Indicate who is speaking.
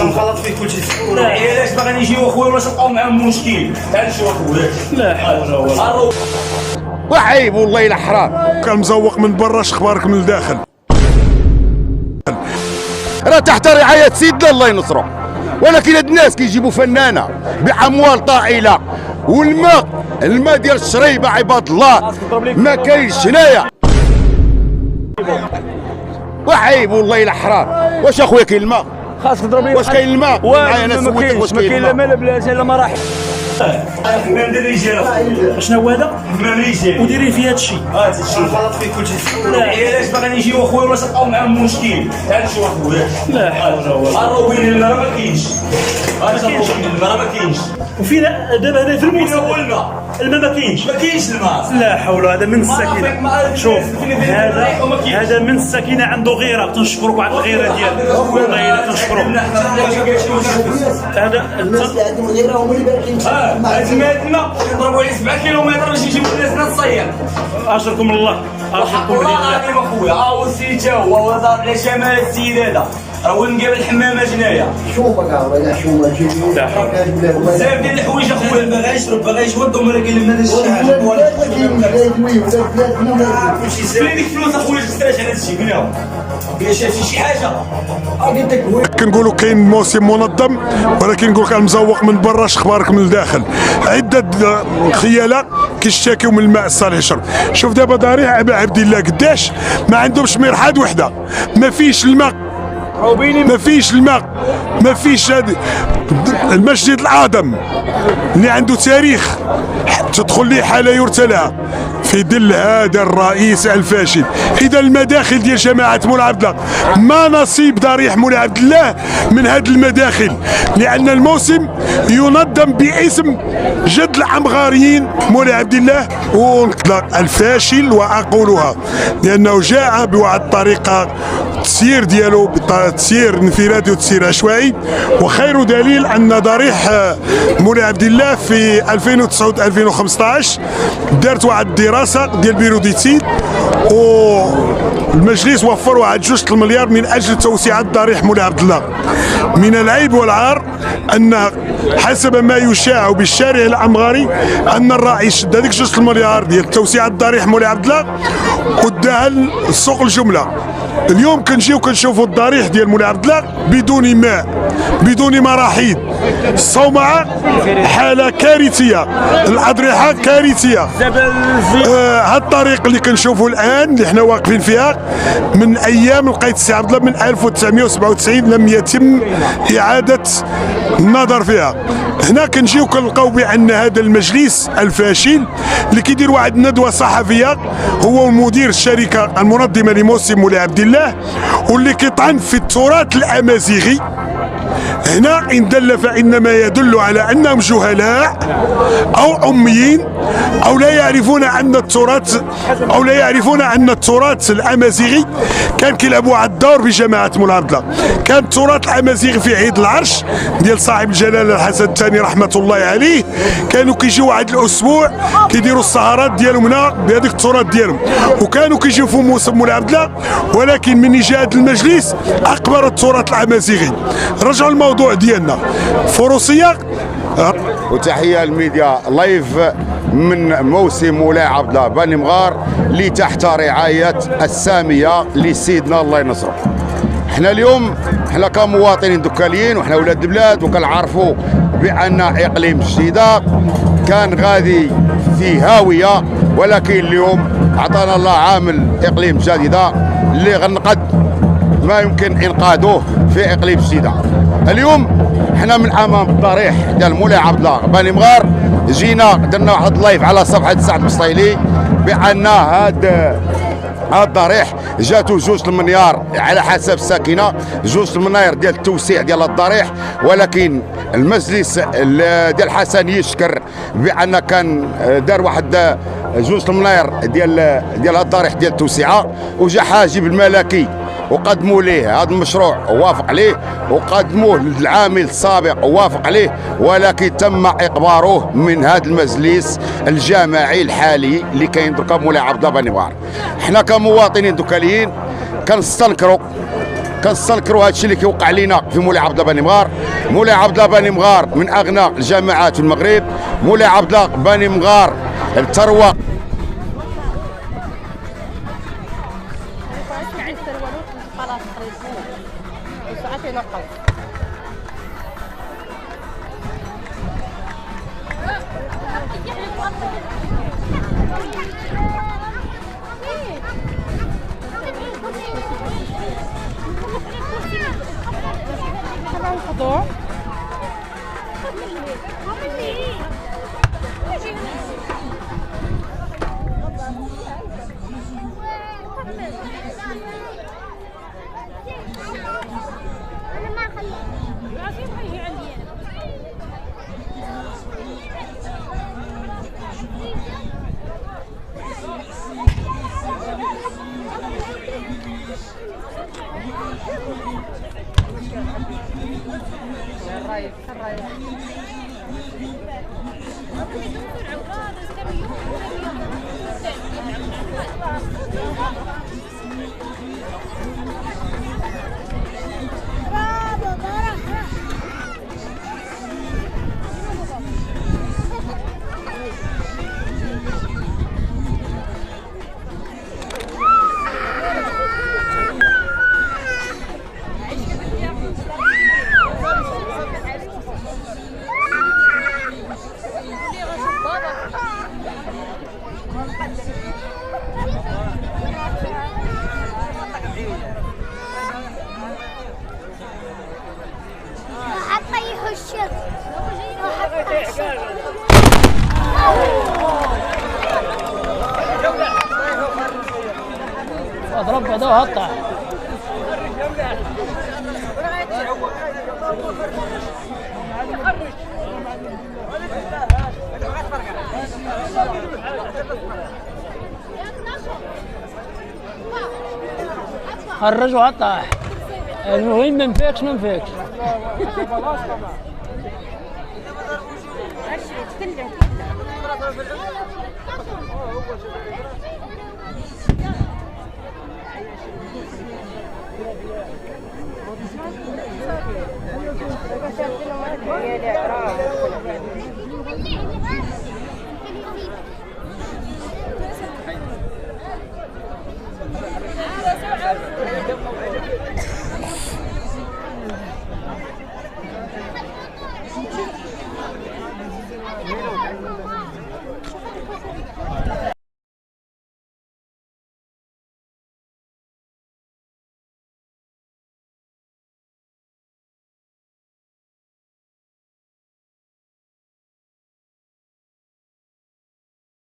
Speaker 1: غلط فيه كلشي. علاش باغي نجيو اخويا ولا تلقاو معاهم مشكل؟ تعال شوف اخويا. لا حول ولا قوة.
Speaker 2: وعيب والله الا حرام.
Speaker 3: كان مزوق من برا، اخبارك من الداخل؟
Speaker 2: راه تحت رعاية سيدنا الله ينصره، ولكن هاد الناس كيجيبوا فنانة بأموال طائلة، الماء ديال الشريبة عباد الله ما كاينش هنايا. وعيب والله الا حرام. واش اخويا كاين الماء؟
Speaker 4: خاصك تضرب
Speaker 2: واش كاين الماء؟
Speaker 4: انا سولتك واش كاين الماء؟ ما كاين لا بلاتي لا مراحل.
Speaker 1: حمام ديال الرجال.
Speaker 4: شنو هو هذا؟
Speaker 1: حمام رجال.
Speaker 4: وديري في هذا الشيء.
Speaker 1: تشوف غلط فيه كلشي. علاش باغي نجيو اخويا ولا تلقاو معاهم مشكل؟ تعال شوف اخويا.
Speaker 4: لا حول ولا قوة.
Speaker 1: الروبين الماء ما كاينش. الماء ما كاينش.
Speaker 4: وفين دابا هنا في الموسم
Speaker 1: هو الماء
Speaker 4: ما كاينش.
Speaker 1: ما كاينش الماء.
Speaker 4: لا حول. هذا من السكينة. شوف هذا من السكينة، عنده غيرة. تنشكرك على الغيرة ديالك والله الا تنشكرك. هذا
Speaker 5: الناس اللي عندهم غيره هما اللي باقيين.
Speaker 1: الماء يضربوا عليه 7 كيلومتر باش يجيبوا الناس تصير.
Speaker 4: اجركم الله. اجركم
Speaker 1: والله
Speaker 4: الله.
Speaker 1: العظيم اخويا. هو السيد تا هو وزاره على شمال السيد هذا راه هو مقابل الحمامه هنايا.
Speaker 5: شوفك ولا شوما
Speaker 1: بزاف ديال الحوايج اخويا. باغي يوضوا ولكن ما فين ديك الفلوس اخويا شريت على هادشي؟ فين هو؟ شي حاجه
Speaker 3: كنقولوا كاين موسم منظم، ولكن نقول لك المزوق من برا، اخبارك من الداخل. عده خيالة كيشتكيو من الماء الصالح للشرب. شوف دابا ضريح ابا عبد الله قداش ما عندهمش مرحاض وحده، ما فيش الماء، ما فيش هذا المسجد الاعظم اللي عنده تاريخ تدخل ليه حاله يرثى لها في ظل هذا الرئيس الفاشل. اذا المداخل ديال جماعه مولاي عبد الله ما نصيب ضريح مولاي عبد الله من هذه المداخل، لان الموسم ينظم باسم جد العمغاريين مولاي عبد الله الفاشل، واقولها لانه جاء بواحد الطريقه التسيير ديالو تسيير انفرادي وتسيير عشوائي. وخير دليل ان ضريح مولاي عبد الله في 2009 2015 دارت واحد الدراسه ديال بيروديتي، والمجلس وفر واحد 2 المليار من اجل توسعه ضريح مولاي عبد الله. من العيب والعار ان حسب ما يشاع بالشارع العمغاري ان الرئيس شد هذيك 2 المليار ديال توسعه ضريح مولاي عبد الله وداها لسوق الجمله. اليوم كنجيو كنشوفوا الضريح ديال مولاي عبد الله بدون ماء، بدون مراحيض، الصومعه حاله كارثيه، الاضرحه كارثيه. هاد الطريق اللي كنشوفوا الان اللي حنا واقفين فيها من ايام لقيت السي عبد الله من 1997 لم يتم اعاده النظر فيها. هنا كنجيو كنلقاو بان هذا المجلس الفاشل اللي كيدير واحد الندوه صحفيه هو مدير الشركه المنظمه لموسم مولاي عبد الله، واللي كيطعن في التراث الامازيغي. هنا إن دل فإنما يدل على أنهم جهلاء أو أميين أو لا يعرفون أن التراث الأمازيغي كان كيلعب واحد الدور في جماعة مولاي عبد الله. كان التراث الأمازيغي في عيد العرش ديال صاحب الجلالة الحسن الثاني رحمة الله عليه، كانوا كيجيو واحد الأسبوع كيديروا السهرات ديالهم هنا بهذيك التراث ديالهم، وكانوا كيجيو في موسم مولاي عبد الله. ولكن من جهة المجلس أقبر التراث الأمازيغي. رجعوا الموضوع ديالنا فروسيه.
Speaker 2: وتحيه الميديا لايف من موسم مولاي عبد الله بني مغار اللي تحت رعايه الساميه لسيدنا الله ينصره. احنا اليوم احنا كمواطنين دكاليين وحنا ولاد البلاد وكنعرفوا بان اقليم الجديده كان غادي في هاويه، ولكن اليوم اعطانا الله عامل اقليم جديده اللي غنقد ما يمكن انقاذه في اقليم الجديده. اليوم حنا من امام الضريح ديال مولاي عبد الله بني مغار، جينا درنا واحد اللايف على صفحه سعد بسطيلي بان هاد الضريح جاتو 2 المليار على حسب الساكنه، 2 المليار ديال التوسيع ديال الضريح. ولكن المجلس ديال حسن يشكر بان كان دار واحد 2 المليار ديال الضريح ديال التوسعه، وجا حاجب الملكي وقدموا ليه هذا المشروع ووافق عليه، وقدموه للعامل السابق ووافق عليه، ولكن تم اقباره من هذا المجلس الجماعي الحالي اللي كاين دركا مولاي عبد الله بني مغار. حنا كمواطنين دكاليين كنستنكروا كنستنكروا هذا الشيء اللي كيوقع لينا في مولاي عبد الله بني مغار. مولاي عبد الله بني مغار من اغنى الجامعات في المغرب. مولاي عبد الله بني مغار الثروه.
Speaker 6: اضرب بعده وهطع. خرج وهطع. المهم ما نفيكش ما نفيكش.
Speaker 7: Thank you.